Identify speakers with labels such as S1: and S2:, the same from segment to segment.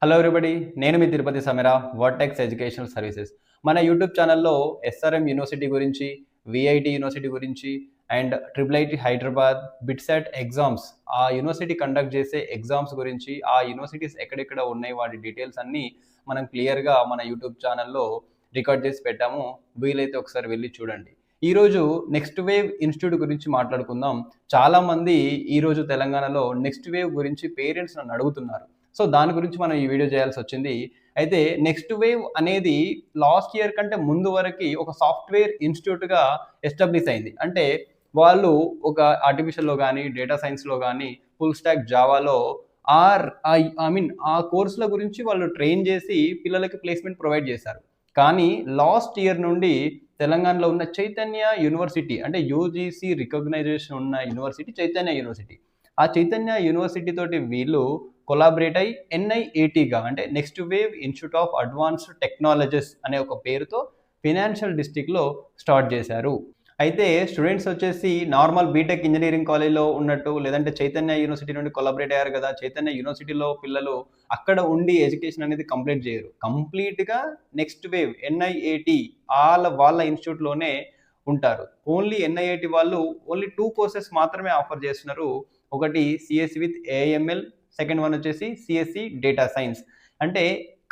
S1: Hello everybody, నేను మీ Tirupati Sameera, Vertex educational services. మన యూట్యూబ్ ఛానల్లో ఎస్ఆర్ఎం యూనివర్సిటీ గురించి, విఐటి యూనివర్సిటీ గురించి and triple IT Hyderabad, BITSAT exams, ఆ యూనివర్సిటీ కండక్ట్ చేసే ఎగ్జామ్స్ గురించి, ఆ యూనివర్సిటీస్ ఎక్కడెక్కడ ఉన్నాయి వాటి డీటెయిల్స్ అన్నీ మనం క్లియర్గా మన యూట్యూబ్ ఛానల్లో రికార్డ్ చేసి పెట్టాము. వీలైతే ఒకసారి వెళ్ళి చూడండి. ఈరోజు నెక్స్ట్ వేవ్ ఇన్స్టిట్యూట్ గురించి మాట్లాడుకుందాం. చాలామంది ఈరోజు తెలంగాణలో నెక్స్ట్ వేవ్ గురించి పేరెంట్స్ నన్ను అడుగుతున్నారు. సో దాని గురించి మనం ఈ వీడియో చేయాల్సి వచ్చింది. అయితే నెక్స్ట్ వేవ్ అనేది లాస్ట్ ఇయర్ కంటే ముందు వరకు ఒక సాఫ్ట్వేర్ ఇన్స్టిట్యూట్‌గా ఎస్టాబ్లిష్ అయింది. అంటే వాళ్ళు ఒక ఆర్టిఫిషియల్‌లో గానీ, డేటా సైన్స్‌లో గానీ, ఫుల్ స్టాక్ జావాలో ఆ కోర్సుల గురించి వాళ్ళు ట్రైన్ చేసి పిల్లలకి ప్లేస్‌మెంట్ ప్రొవైడ్ చేశారు. కానీ లాస్ట్ ఇయర్ నుండి తెలంగాణలో ఉన్న చైతన్య యూనివర్సిటీ, అంటే యూజీసీ రికగ్నైజేషన్ ఉన్న యూనివర్సిటీ చైతన్య యూనివర్సిటీ. ఆ చైతన్య యూనివర్సిటీ తోటి వీళ్ళు కొలాబరేట్ అయ్యి ఎన్ఐఏటీగా, అంటే next wave institute of advanced technologies అనే ఒక పేరుతో ఫినాన్షియల్ డిస్ట్రిక్ట్లో స్టార్ట్ చేశారు. అయితే స్టూడెంట్స్ వచ్చేసి నార్మల్ బీటెక్ ఇంజనీరింగ్ కాలేజ్లో ఉన్నట్టు, లేదంటే చైతన్య యూనివర్సిటీ నుండి కొలాబరేట్ అయ్యారు కదా, చైతన్య యూనివర్సిటీలో పిల్లలు అక్కడ ఉండి ఎడ్యుకేషన్ అనేది కంప్లీట్ చేయరు. కంప్లీట్గా నెక్స్ట్ వేవ్ ఎన్ఐఏటి వాళ్ళ ఇన్స్టిట్యూట్లోనే ఉంటారు. ఓన్లీ ఎన్ఐఏటి వాళ్ళు ఓన్లీ 2 కోర్సెస్ మాత్రమే ఆఫర్ చేస్తున్నారు. ఒకటి CSC with AML, second one వచ్చేసి సిఎస్సి డేటా సైన్స్. అంటే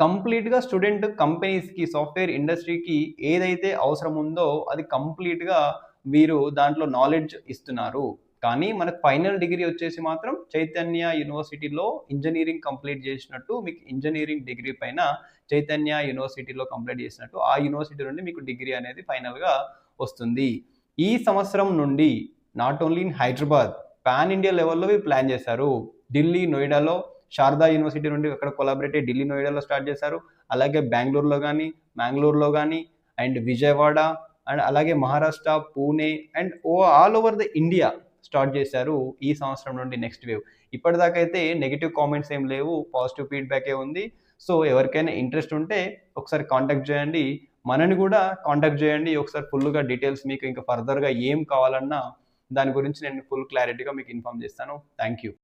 S1: కంప్లీట్‌గా స్టూడెంట్ కంపెనీస్‌కి, సాఫ్ట్‌వేర్ ఇండస్ట్రీకి ఏదైతే అవసరం ఉందో అది కంప్లీట్‌గా వీరు దాంట్లో నాలెడ్జ్ ఇస్తున్నారు. కానీ మనకు ఫైనల్ డిగ్రీ వచ్చేసి మాత్రం చైతన్య యూనివర్సిటీలో ఇంజినీరింగ్ కంప్లీట్ చేసినట్టు, మీకు ఇంజినీరింగ్ డిగ్రీ పైన చైతన్య యూనివర్సిటీలో కంప్లీట్ చేసినట్టు ఆ యూనివర్సిటీ నుండి మీకు డిగ్రీ అనేది ఫైనల్‌గా వస్తుంది. ఈ సంవత్సరం నుండి not only in Hyderabad, pan India లెవెల్‌లో వీళ్ళు ప్లాన్ చేశారు. ఢిల్లీ, నోయిడాలో శారదా యూనివర్సిటీ నుండి అక్కడ కొలాబరేట్ అయ్యి ఢిల్లీ, నోయిడాలో స్టార్ట్ చేశారు. అలాగే బెంగుళూరులో గానీ, మంగళూరులో గానీ అండ్ విజయవాడ అండ్ అలాగే Maharashtra, Pune and all over the India start చేశారు ఈ సంవత్సరం నుండి నెక్స్ట్ వేవ్. ఇప్పటిదాకా అయితే నెగెటివ్ కామెంట్స్ ఏం లేవు. పాజిటివ్ ఫీడ్‌బ్యాకే ఉంది. సో ఎవరికైనా ఇంట్రెస్ట్ ఉంటే ఒకసారి కాంటాక్ట్ చేయండి. మనని కూడా కాంటాక్ట్ చేయండి. ఒకసారి ఫుల్‌గా డీటెయిల్స్ మీకు ఇంకా ఫర్దర్‌గా ఏం కావాలన్నా దాని గురించి నేను ఫుల్ క్లారిటీగా మీకు ఇన్ఫార్మ్ చేస్తాను. Thank you.